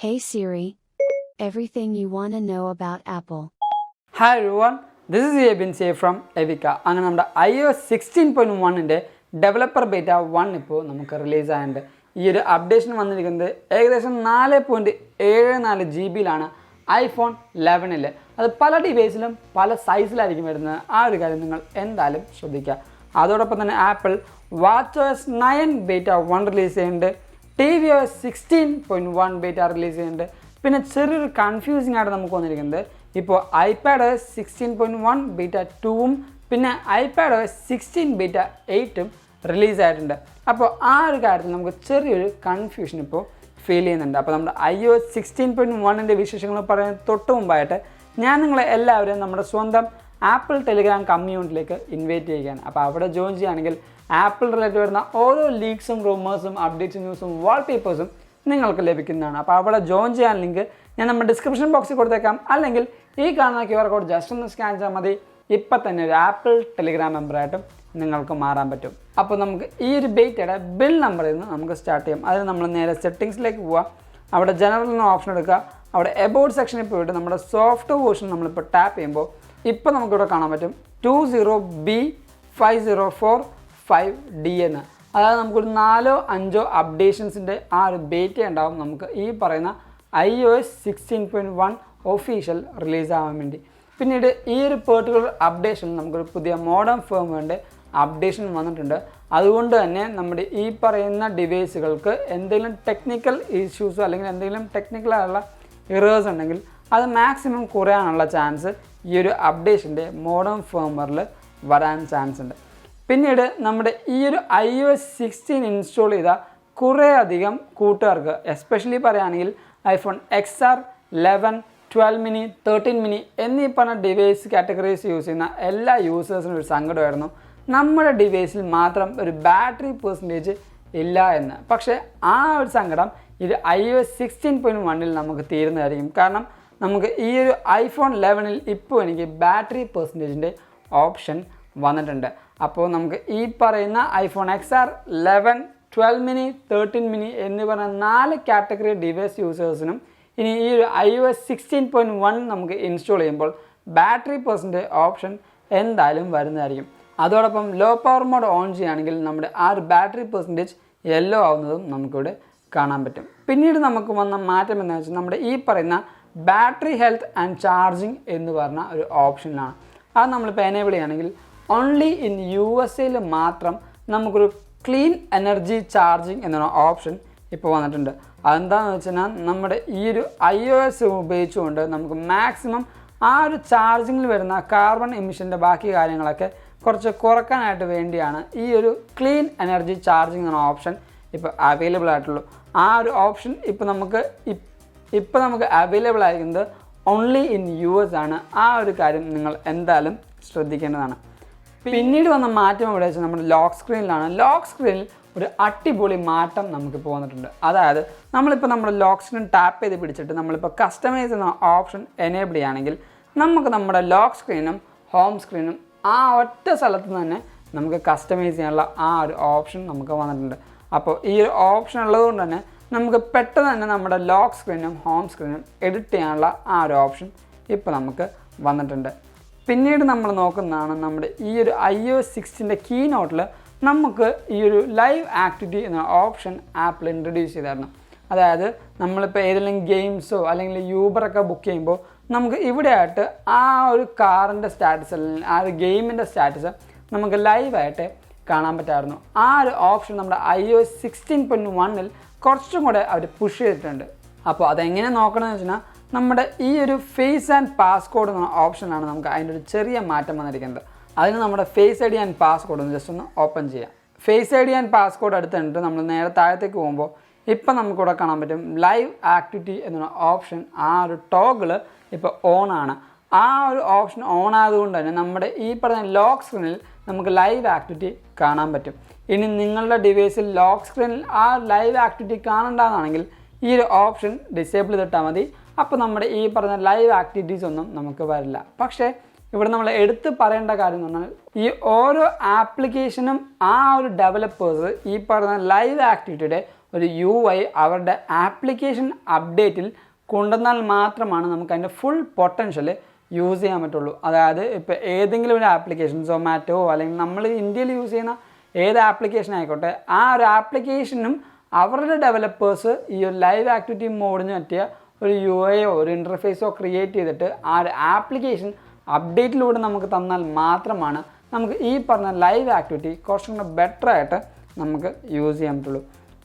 Hey Siri, everything you want to know about Apple. Hi everyone, this is Abin from Evika. അങ്ങനെ നമ്മുടെ iOS 16.1ന്റെ developer beta 1 ഇപ്പോൾ നമുക്ക് release ആയിട്ടുണ്ട്. ഈ ഒരു അപ്ഡേഷൻ വന്നിരിക്കുന്നത് ഏകദേശം 4.74 GB ഐഫോൺ 11ൽ. അത് പല ഡിവൈസിലും പല സൈസിലായിരിക്കും വരുന്നത്. ആ ഒരു കാര്യം നിങ്ങൾ എന്തായാലും ശ്രദ്ധിക്കുക. അതോടൊപ്പം തന്നെ ആപ്പിൾ watchOS 9 ബീറ്റ 1 റിലീസ് ചെയ്യുന്നുണ്ട്, tvOS 16.1 ബീറ്റ റിലീസ് ചെയ്യുന്നുണ്ട്. പിന്നെ ചെറിയൊരു കൺഫ്യൂസിംഗ് ആയിട്ട് നമുക്ക് വന്നിരിക്കുന്നത് ഇപ്പോൾ iPadOS 16.1 ബീറ്റ 2ഉം പിന്നെ iPadOS 16 ബീറ്റ 8ഉം റിലീസ് ആയിട്ടുണ്ട്. അപ്പോൾ ആ ഒരു കാര്യത്തിൽ നമുക്ക് ചെറിയൊരു കൺഫ്യൂഷൻ ഇപ്പോൾ ഫീൽ ചെയ്യുന്നുണ്ട്. അപ്പോൾ നമ്മുടെ iOS 16.1ൻ്റെ വിശേഷങ്ങൾ പറയുന്നത് തൊട്ട് മുമ്പായിട്ട് ഞാൻ നിങ്ങളെ എല്ലാവരെയും നമ്മുടെ സ്വന്തം ആപ്പിൾ ടെലിഗ്രാം കമ്മ്യൂണിറ്റിയിലേക്ക് ഇൻവൈറ്റ് ചെയ്യുകയാണ്. അപ്പോൾ അവിടെ ജോയിൻ ചെയ്യുകയാണെങ്കിൽ ആപ്പിൾ റിലേറ്റഡ് വരുന്ന ഓരോ ലീക്സും റൂമേഴ്സും അപ്ഡേറ്റ്സ് ന്യൂസും വാൾപേപ്പേഴ്സും നിങ്ങൾക്ക് ലഭിക്കുന്നതാണ്. അപ്പോൾ അവിടെ ജോയിൻ ചെയ്യാൻ ലിങ്ക് ഞാൻ നമ്മുടെ ഡിസ്ക്രിപ്ഷൻ ബോക്സിൽ കൊടുത്തേക്കാം, അല്ലെങ്കിൽ ഈ കാണുന്ന QR കോഡ് ജസ്റ്റ് ഒന്ന് സ്കാൻ ചെയ്താൽ മതി. ഇപ്പം തന്നെ ഒരു ആപ്പിൾ ടെലിഗ്രാം മെമ്പറായിട്ടും നിങ്ങൾക്ക് മാറാൻ പറ്റും. അപ്പോൾ നമുക്ക് ഈ ഒരു ബീറ്റയുടെ ബിൽ നമ്പറിൽ നിന്ന് നമുക്ക് സ്റ്റാർട്ട് ചെയ്യാം. അതിന് നമ്മൾ നേരെ സെറ്റിങ്സിലേക്ക് പോവുക, അവിടെ ജനറൽ എന്ന ഓപ്ഷൻ എടുക്കുക, അവിടെ എബൌട്ട് സെക്ഷനിൽ പോയിട്ട് നമ്മുടെ സോഫ്റ്റ് വേർഷൻ നമ്മളിപ്പോൾ ടാപ്പ് ചെയ്യുമ്പോൾ ഇപ്പോൾ നമുക്കിവിടെ കാണാൻ പറ്റും 20B5045D എന്ന്. അതായത് നമുക്കൊരു 4-5 അപ്ഡേഷൻസിൻ്റെ ആ ഒരു ബീറ്റ ഉണ്ടാവും നമുക്ക് ഈ പറയുന്ന iOS 16.1 ഒഫീഷ്യൽ റിലീസ് ആവാൻ വേണ്ടി. പിന്നീട് ഈ ഒരു പെർട്ടിക്കുലർ അപ്ഡേഷൻ നമുക്കൊരു പുതിയ മോഡേൺ ഫേംവെയറിൻ്റെ അപ്ഡേഷൻ വന്നിട്ടുണ്ട്. അതുകൊണ്ട് തന്നെ നമ്മുടെ ഈ പറയുന്ന ഡിവൈസുകൾക്ക് എന്തെങ്കിലും ടെക്നിക്കൽ ഇഷ്യൂസോ അല്ലെങ്കിൽ എന്തെങ്കിലും ടെക്നിക്കലായുള്ള എറേഴ്സ് ഉണ്ടെങ്കിൽ അത് മാക്സിമം കുറയാനുള്ള ചാൻസ് ഈ ഒരു അപ്ഡേഷൻ്റെ മോഡേൺ ഫേംവെയറിൽ വരാൻ ചാൻസ് ഉണ്ട്. പിന്നീട് നമ്മുടെ ഈ ഒരു iOS 16 ഇൻസ്റ്റാൾ ചെയ്ത കുറേയധികം കൂട്ടുകാർക്ക്, എസ്പെഷ്യലി പറയുകയാണെങ്കിൽ ഐഫോൺ XR, 11, 12 mini, 13 mini എന്നീ പറഞ്ഞ ഡിവൈസ് കാറ്റഗറീസ് യൂസ് ചെയ്യുന്ന എല്ലാ യൂസേഴ്സിനും ഒരു സങ്കടമായിരുന്നു നമ്മുടെ ഡിവൈസിൽ മാത്രം ഒരു ബാറ്ററി പെർസെൻറ്റേജ് ഇല്ല എന്ന്. പക്ഷേ ആ ഒരു സങ്കടം ഇത് iOS 16.1ൽ നമുക്ക് തീരുന്നതായിരിക്കും. കാരണം നമുക്ക് ഈ ഒരു ഐഫോൺ 11ൽ ഇപ്പോൾ എനിക്ക് ബാറ്ററി പെർസെൻറ്റേജിൻ്റെ ഓപ്ഷൻ വന്നിട്ടുണ്ട്. അപ്പോൾ നമുക്ക് ഈ പറയുന്ന ഐഫോൺ XR, 11, 12 mini, 13 mini എന്നീ പറഞ്ഞ 4 കാറ്റഗറി ഡിവൈസ് യൂസേഴ്സിനും ഇനി ഈ ഒരു iOS 16.1 നമുക്ക് ഇൻസ്റ്റാൾ ചെയ്യുമ്പോൾ ബാറ്ററി പെർസെൻറ്റേജ് ഓപ്ഷൻ എന്തായാലും വരുന്നതായിരിക്കും. അതോടൊപ്പം ലോ പവർ മോഡ് ഓൺ ചെയ്യുകയാണെങ്കിൽ നമ്മുടെ ആ ഒരു ബാറ്ററി പെർസെൻറ്റേജ് യെല്ലോ ആവുന്നതും നമുക്കിവിടെ കാണാൻ പറ്റും. പിന്നീട് നമുക്ക് വന്ന മാറ്റം എന്താണെന്ന് വെച്ചാൽ നമ്മുടെ ഈ പറയുന്ന ബാറ്ററി ഹെൽത്ത് ആൻഡ് ചാർജിങ് എന്ന് പറഞ്ഞ ഒരു ഓപ്ഷനാണ്. അത് നമ്മളിപ്പോൾ എനേബിൾ ചെയ്യുകയാണെങ്കിൽ ഓൺലി ഇൻ USA മാത്രം നമുക്കൊരു ക്ലീൻ എനർജി ചാർജിങ് എന്നൊരു ഓപ്ഷൻ ഇപ്പോൾ വന്നിട്ടുണ്ട്. അതെന്താണെന്ന് വെച്ചാൽ നമ്മുടെ ഈ ഒരു iOS ഉപയോഗിച്ചുകൊണ്ട് നമുക്ക് മാക്സിമം ആ ഒരു ചാർജിങ്ങിൽ വരുന്ന കാർബൺ എമിഷൻ്റെ ബാക്കി കാര്യങ്ങളൊക്കെ കുറച്ച് കുറക്കാനായിട്ട് വേണ്ടിയാണ് ഈ ഒരു ക്ലീൻ എനർജി ചാർജിങ് എന്ന ഓപ്ഷൻ ഇപ്പോൾ അവൈലബിൾ ആയിട്ടുള്ളൂ. ആ ഒരു ഓപ്ഷൻ ഇപ്പോൾ നമുക്ക് അവൈലബിൾ ആയിരിക്കുന്നത് ഓൺലി ഇൻ US ആണ്. ആ ഒരു കാര്യം നിങ്ങൾ എന്തായാലും ശ്രദ്ധിക്കേണ്ടതാണ്. പിന്നീട് വന്ന മാറ്റം എവിടെ വെച്ചാൽ നമ്മുടെ ലോക്ക് സ്ക്രീനിലാണ്. ലോക്ക് സ്ക്രീനിൽ ഒരു അടിപൊളി മാറ്റം നമുക്കിപ്പോൾ വന്നിട്ടുണ്ട്. അതായത് നമ്മളിപ്പോൾ നമ്മുടെ ലോക്ക് സ്ക്രീൻ ടാപ്പ് ചെയ്ത് പിടിച്ചിട്ട് നമ്മളിപ്പോൾ കസ്റ്റമൈസ് എന്ന ഓപ്ഷൻ എനേബിൾ ചെയ്യുകയാണെങ്കിൽ നമുക്ക് നമ്മുടെ ലോക്ക് സ്ക്രീനും ഹോം സ്ക്രീനും ആ ഒറ്റ സ്ഥലത്ത് തന്നെ നമുക്ക് കസ്റ്റമൈസ് ചെയ്യാനുള്ള ആ ഒരു ഓപ്ഷൻ നമുക്ക് വന്നിട്ടുണ്ട്. അപ്പോൾ ഈ ഒരു ഓപ്ഷൻ ഉള്ളതുകൊണ്ട് തന്നെ നമുക്ക് പെട്ടെന്ന് തന്നെ നമ്മുടെ ലോക്ക് സ്ക്രീനും ഹോം സ്ക്രീനും എഡിറ്റ് ചെയ്യാനുള്ള ആ ഒരു ഓപ്ഷൻ ഇപ്പോൾ നമുക്ക് വന്നിട്ടുണ്ട്. പിന്നീട് നമ്മൾ നോക്കുന്നതാണ് നമ്മുടെ ഈ ഒരു iOS 16ൻ്റെ കീ നോട്ടിൽ നമുക്ക് ഈ ഒരു ലൈവ് ആക്ടിവിറ്റി എന്ന ഓപ്ഷൻ ആപ്പിൾ ഇൻട്രൊഡ്യൂസ് ചെയ്തായിരുന്നു. അതായത് നമ്മളിപ്പോൾ ഏതെങ്കിലും ഗെയിംസോ അല്ലെങ്കിൽ യൂബറൊക്കെ ബുക്ക് ചെയ്യുമ്പോൾ നമുക്ക് ഇവിടെയായിട്ട് ആ ഒരു കാറിൻ്റെ സ്റ്റാറ്റസ് അല്ലെങ്കിൽ ആ ഒരു ഗെയിമിൻ്റെ സ്റ്റാറ്റസ് നമുക്ക് ലൈവായിട്ട് കാണാൻ പറ്റായിരുന്നു. ആ ഒരു ഓപ്ഷൻ നമ്മുടെ iOS 16.1ൽ കുറച്ചും കൂടെ അവർ പുഷ് ചെയ്തിട്ടുണ്ട്. അപ്പോൾ അതെങ്ങനെ നോക്കണമെന്ന് വെച്ചാൽ നമ്മുടെ ഈ ഒരു ഫേസ് ആൻഡ് പാസ്കോഡ് എന്ന ഓപ്ഷനാണ് നമുക്ക് അതിൻ്റെ ഒരു ചെറിയ മാറ്റം വന്നിരിക്കുന്നത്. അതിന് നമ്മുടെ ഫേസ് ID ആൻഡ് പാസ്കോഡ് ഒന്ന് ജസ്റ്റ് ഒന്ന് ഓപ്പൺ ചെയ്യാം. ഫേസ് ID ആൻഡ് പാസ്കോഡ് എടുത്തിട്ട് നമ്മൾ നേരെ താഴത്തേക്ക് പോകുമ്പോൾ ഇപ്പം നമുക്കിവിടെ കാണാൻ പറ്റും ലൈവ് ആക്ടിവിറ്റി എന്ന ഓപ്ഷൻ. ആ ഒരു ടോഗിള് ഇപ്പോൾ ഓൺ ആണ്. ആ ഒരു ഓപ്ഷൻ ഓൺ ആയതുകൊണ്ട് തന്നെ നമ്മുടെ ഈ പറഞ്ഞ ലോക്ക് സ്ക്രീനിൽ നമുക്ക് ലൈവ് ആക്ടിവിറ്റി കാണാൻ പറ്റും. ഇനി നിങ്ങളുടെ ഡിവൈസിൽ ലോക്ക് സ്ക്രീനിൽ ആ ലൈവ് ആക്ടിവിറ്റി കാണണ്ടെന്നാണെങ്കിൽ ഈ ഒരു ഓപ്ഷൻ ഡിസേബിൾ ചെയ്തിട്ടാൽ മതി. അപ്പോൾ നമ്മുടെ ഈ പറഞ്ഞ ലൈവ് ആക്ടിവിറ്റീസ് ഒന്നും നമുക്ക് വരില്ല. പക്ഷേ ഇവിടെ നമ്മൾ എടുത്ത് പറയേണ്ട കാര്യം എന്ന് പറഞ്ഞാൽ ഈ ഓരോ ആപ്ലിക്കേഷനും ആ ഒരു ഡെവലപ്പേഴ്സ് ഈ പറഞ്ഞ ലൈവ് ആക്ടിവിറ്റിയുടെ ഒരു UI അവരുടെ ആപ്ലിക്കേഷൻ അപ്ഡേറ്റിൽ കൊണ്ടുവന്നാൽ മാത്രമാണ് നമുക്ക് അതിൻ്റെ ഫുൾ പൊട്ടൻഷ്യൽ യൂസ് ചെയ്യാൻ പറ്റുള്ളൂ. അതായത് ഇപ്പോൾ ഏതെങ്കിലും ഒരു ആപ്ലിക്കേഷൻ സൊമാറ്റോ അല്ലെങ്കിൽ നമ്മൾ ഇന്ത്യയിൽ യൂസ് ചെയ്യുന്ന ഏത് ആപ്ലിക്കേഷൻ ആയിക്കോട്ടെ, ആ ഒരു ആപ്ലിക്കേഷനും അവരുടെ ഡെവലപ്പേഴ്സ് ഈ ഒരു ലൈവ് ആക്ടിവിറ്റി മോഡിന് പറ്റിയ ഒരു UIയോ ഒരു ഇൻ്റർഫേസോ ക്രിയേറ്റ് ചെയ്തിട്ട് ആ ഒരു ആപ്ലിക്കേഷൻ അപ്ഡേറ്റിലൂടെ നമുക്ക് തന്നാൽ മാത്രമാണ് നമുക്ക് ഈ പറഞ്ഞ ലൈവ് ആക്ടിവിറ്റി കുറച്ചും കൂടെ ബെറ്റർ ആയിട്ട് നമുക്ക് യൂസ് ചെയ്യാൻ പറ്റുള്ളൂ.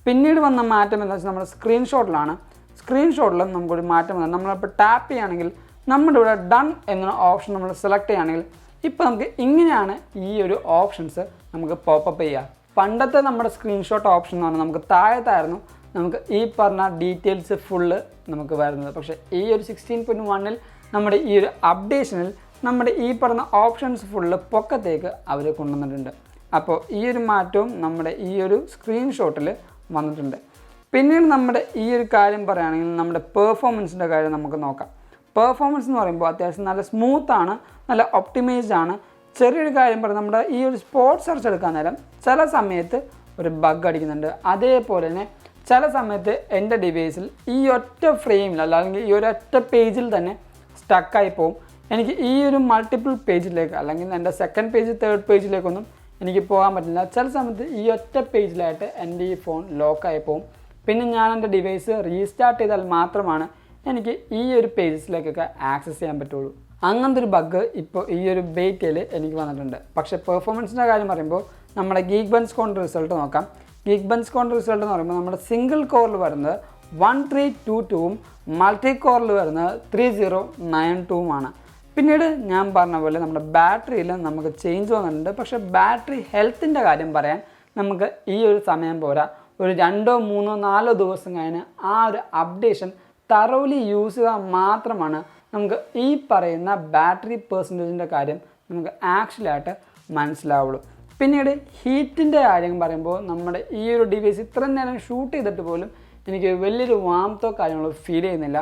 പിന്നീട് വന്ന മാറ്റം എന്താ വെച്ചാൽ നമ്മുടെ സ്ക്രീൻഷോട്ടിലാണ്. സ്ക്രീൻഷോട്ടിൽ നമുക്കൊരു മാറ്റം വന്നത് നമ്മളിപ്പോൾ ടാപ്പ് ചെയ്യുകയാണെങ്കിൽ നമ്മുടെ ഇവിടെ ഡൺ എന്ന ഓപ്ഷൻ നമ്മൾ സെലക്ട് ചെയ്യുകയാണെങ്കിൽ ഇപ്പോൾ നമുക്ക് ഇങ്ങനെയാണ് ഈ ഒരു ഓപ്ഷൻസ് നമുക്ക് പോപ്പപ്പ് ചെയ്യുക. പണ്ടത്തെ നമ്മുടെ സ്ക്രീൻഷോട്ട് ഓപ്ഷൻ എന്ന് പറഞ്ഞാൽ നമുക്ക് താഴത്തായിരുന്നു നമുക്ക് ഈ പറഞ്ഞ ഡീറ്റെയിൽസ് ഫുള്ള് നമുക്ക് വരുന്നത്. പക്ഷേ ഈ ഒരു 16.1-ൽ നമ്മുടെ ഈ ഒരു അപ്ഡേഷനിൽ നമ്മുടെ ഈ പറഞ്ഞ ഓപ്ഷൻസ് ഫുള്ള് പൊക്കത്തേക്ക് അവർ കൊണ്ടുവന്നിട്ടുണ്ട്. അപ്പോൾ ഈ ഒരു മാറ്റവും നമ്മുടെ ഈ ഒരു സ്ക്രീൻഷോട്ടിൽ വന്നിട്ടുണ്ട്. പിന്നീട് നമ്മുടെ ഈ ഒരു കാര്യം പറയുകയാണെങ്കിൽ നമ്മുടെ പെർഫോമൻസിൻ്റെ കാര്യം നമുക്ക് നോക്കാം. പെർഫോമൻസ് എന്ന് പറയുമ്പോൾ അത്യാവശ്യം നല്ല സ്മൂത്താണ്, നല്ല ഒപ്റ്റിമൈസ്ഡ് ആണ്. ചെറിയൊരു കാര്യം പറഞ്ഞാൽ നമ്മുടെ ഈ ഒരു സ്പോർട്സ് സെർച്ച് എടുക്കാൻ നേരം ചില സമയത്ത് ഒരു ബഗ് അടിക്കുന്നുണ്ട്. അതേപോലെ തന്നെ ചില സമയത്ത് എൻ്റെ ഡിവൈസിൽ ഈ ഒറ്റ ഫ്രെയിമിൽ അല്ലെങ്കിൽ ഈ ഒരൊറ്റ പേജിൽ തന്നെ സ്റ്റക്കായി പോകും. എനിക്ക് ഈ ഒരു മൾട്ടിപ്പിൾ പേജിലേക്ക് അല്ലെങ്കിൽ എൻ്റെ സെക്കൻഡ് പേജ് തേർഡ് പേജിലേക്കൊന്നും എനിക്ക് പോകാൻ പറ്റില്ല. ചില സമയത്ത് ഈ ഒറ്റ പേജിലായിട്ട് എൻ്റെ ഈ ഫോൺ ലോക്കായി പോകും. പിന്നെ ഞാൻ എൻ്റെ ഡിവൈസ് റീസ്റ്റാർട്ട് ചെയ്താൽ മാത്രമാണ് എനിക്ക് ഈ ഒരു പേജസിലേക്കൊക്കെ ആക്സസ് ചെയ്യാൻ പറ്റുള്ളൂ. അങ്ങനത്തെ ഒരു ബഗ് ഇപ്പോൾ ഈ ഒരു ബേറ്റയിൽ എനിക്ക് വന്നിട്ടുണ്ട്. പക്ഷേ പെർഫോമൻസിൻ്റെ കാര്യം പറയുമ്പോൾ നമ്മുടെ Geekbench റിസൾട്ട് നോക്കാം. Geekbench റിസൾട്ട് എന്ന് പറയുമ്പോൾ നമ്മുടെ സിംഗിൾ കോറിൽ വരുന്നത് 1322-ഉം മൾട്ടി കോറിൽ വരുന്നത് 3092-ഉമാണ്. പിന്നീട് ഞാൻ പറഞ്ഞ പോലെ നമ്മുടെ ബാറ്ററിയിൽ നമുക്ക് ചേഞ്ച് വന്നിട്ടുണ്ട്. പക്ഷേ ബാറ്ററി ഹെൽത്തിൻ്റെ കാര്യം പറയാൻ നമുക്ക് ഈ ഒരു സമയം പോരാ. ഒരു 2, 3, 4 ദിവസം കഴിഞ്ഞ് ആ ഒരു അപ്ഡേഷൻ തറോലി യൂസ് ചെയ്താൽ മാത്രമാണ് നമുക്ക് ഈ പറയുന്ന ബാറ്ററി പെർസെൻറ്റേജിൻ്റെ കാര്യം നമുക്ക് ആക്ച്വലായിട്ട് മനസ്സിലാവുള്ളൂ. പിന്നീട് ഹീറ്റിൻ്റെ കാര്യം പറയുമ്പോൾ നമ്മുടെ ഈ ഒരു ഡിവൈസ് ഇത്രയും നേരം ഷൂട്ട് ചെയ്തിട്ട് പോലും എനിക്ക് വലിയൊരു വാംത്തോ കാര്യങ്ങളോ ഫീൽ ചെയ്യുന്നില്ല.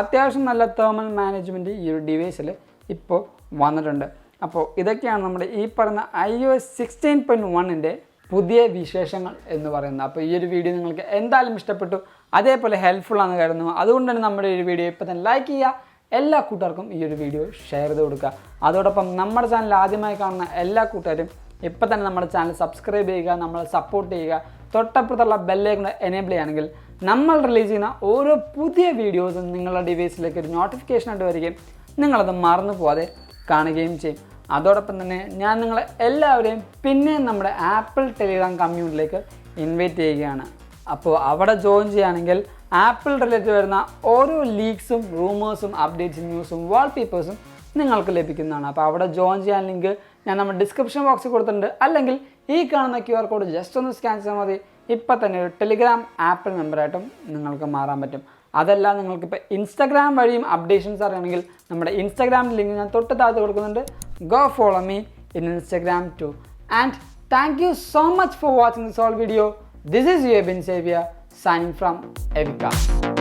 അത്യാവശ്യം നല്ല തേർമൽ മാനേജ്മെൻറ്റ് ഈ ഒരു ഡിവൈസിൽ ഇപ്പോൾ വന്നിട്ടുണ്ട്. അപ്പോൾ ഇതൊക്കെയാണ് നമ്മുടെ ഈ പറയുന്ന iOS 16.1-ൻ്റെ പുതിയ വിശേഷങ്ങൾ എന്ന് പറയുന്നത്. അപ്പോൾ ഈ ഒരു വീഡിയോ നിങ്ങൾക്ക് എന്തായാലും ഇഷ്ടപ്പെട്ടു, അതേപോലെ ഹെൽപ്ഫുൾ ആണെന്ന് കരുതുന്നു. അതുകൊണ്ട് തന്നെ നമ്മുടെ ഈ ഒരു വീഡിയോ ഇപ്പോൾ തന്നെ ലൈക്ക് ചെയ്യുക, എല്ലാ കൂട്ടുകാർക്കും ഈ ഒരു വീഡിയോ ഷെയർ ചെയ്ത് കൊടുക്കുക. അതോടൊപ്പം നമ്മുടെ ചാനൽ ആദ്യമായി കാണുന്ന എല്ലാ കൂട്ടുകാരും ഇപ്പോൾ തന്നെ നമ്മുടെ ചാനൽ സബ്സ്ക്രൈബ് ചെയ്യുക, നമ്മളെ സപ്പോർട്ട് ചെയ്യുക. തൊട്ടപ്പുറത്തുള്ള ബെല്ലൈക്കൺ എനേബിൾ ചെയ്യുകയാണെങ്കിൽ നമ്മൾ റിലീസ് ചെയ്യുന്ന ഓരോ പുതിയ വീഡിയോസും നിങ്ങളുടെ ഡിവൈസിലേക്ക് ഒരു നോട്ടിഫിക്കേഷൻ ആയിട്ട് വരികയും നിങ്ങളത് മറന്നു പോകാതെ കാണുകയും ചെയ്യും. അതോടൊപ്പം തന്നെ ഞാൻ നിങ്ങളെ എല്ലാവരെയും പിന്നെ നമ്മുടെ ആപ്പിൾ ടെലിഗ്രാം കമ്മ്യൂണിറ്റിയിലേക്ക് ഇൻവൈറ്റ് ചെയ്യുകയാണ്. അപ്പോൾ അവിടെ ജോയിൻ ചെയ്യുകയാണെങ്കിൽ ആപ്പിൾ റിലേറ്റഡ് വരുന്ന ഓരോ ലീക്സും റൂമേഴ്സും അപ്ഡേറ്റ്സും ന്യൂസും വാൾപേപ്പേഴ്സും നിങ്ങൾക്ക് ലഭിക്കുന്നതാണ്. അപ്പോൾ അവിടെ ജോയിൻ ചെയ്യാൻ ലിങ്ക് ഞാൻ നമ്മുടെ ഡിസ്ക്രിപ്ഷൻ ബോക്സിൽ കൊടുത്തിട്ടുണ്ട്. അല്ലെങ്കിൽ ഈ കാണുന്ന QR കോഡ് ജസ്റ്റ് ഒന്ന് സ്കാൻ ചെയ്താൽ മതി. ഇപ്പം തന്നെ ഒരു ടെലിഗ്രാം ആപ്പിൾ മെമ്പറായിട്ടും നിങ്ങൾക്ക് മാറാൻ പറ്റും. അതല്ല നിങ്ങൾക്കിപ്പോൾ ഇൻസ്റ്റാഗ്രാം വഴിയും അപ്ഡേഷൻസ് അറിയണമെങ്കിൽ നമ്മുടെ ഇൻസ്റ്റാഗ്രാമിൻ്റെ ലിങ്ക് ഞാൻ തൊട്ട് താഴത്ത് കൊടുക്കുന്നുണ്ട്. Go follow me in Instagram too. And thank you so much for watching this whole video. This is Abin Xavier signing from Abin.